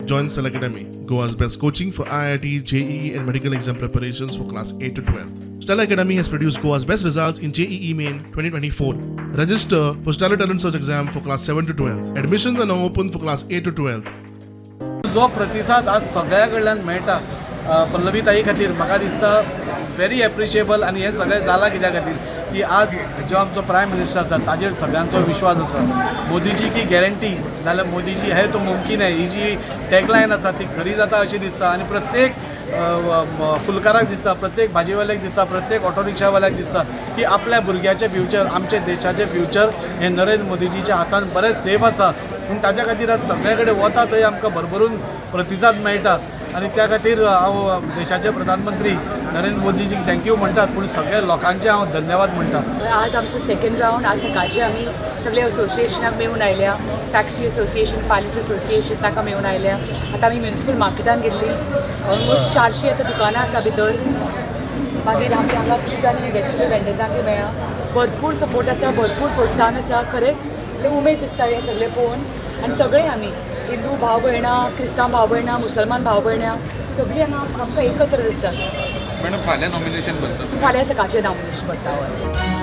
joined Stellar Academy, Goa's best coaching for IIT, JEE, and medical exam preparations for class 8 to 12. Stellar Academy has produced Goa's best results in JEE Main 2024. Register for Stellar Talent Search exam for class 7 to 12. Admissions are now open for class 8 to 12. जो प्रतिसाद आज सगळ्या कडल्यान मेळटा पल्लवी ताई खातीर म्हाका दिसता व्हेरी एप्रिशिएबल आनी हें सगळें जालां कित्या खातीर की आज जो आमचो प्रायम मिनिस्टर आसा ताजेर सगळ्यांचो विश्वास आसा. मोदीजी की गॅरंटी नाल्यार मोदीजी है तो मुमकीन है ही जी टॅगलायन आसा ती खरी जाता अशी दिसता आनी प्रत्येक फुलकाराक दिसता, प्रत्येक भाजीवाल्याक दिसता, प्रत्येक ऑटो रिक्षावाल्याक दिसता की आपल्या भुरग्याचें फ्युचर, आमच्या देशाचें फ्युचर हें नरेंद्र मोदीजीच्या हातान बरें सेफ आसा. पूण ताच्या खातीर आज सगळे कडेन वता थंय आमकां भरभरून प्रतिसाद मेळटा आनी त्या खातीर हांव देशाचे प्रधानमंत्री नरेंद्र मोदीजीक थँक्यू म्हणटात, पूण सगळ्या लोकांचे हांव धन्यवाद म्हणटा. आज आमचं सेकंड राऊंड आज सकाळचे आम्ही सगळे असोसिएशनाक मेळून आयल्या, टॅक्सी असोसिएशन, पायलट असोसिएशन ताका मेळून आयल्या. आतां आमी म्युनिसिपल मार्केटान गेल्ली, ऑलमोस्ट 400 आतां दुकानां आसा भितर. मागीर आमी हांगा फ्रूट आनी वेजिटेबल वेंडर्सांक मेळ्ळा. भरपूर सपोर्ट आसा, भरपूर प्रोत्साहन आसा. खरेंच उमेद दिसता हें सगळें पळोवन. आनी सगळे आमी हिंदू भाव भयणां, क्रिस्तांव भाव भयणां, मुसलमान भाव भयणां सगळीं हांगा आमकां एकत्र दिसतात. मॅडम फाल्यां नॉमिनेशन करता, फाल्यां सकाळचें नॉमिनेशन करता.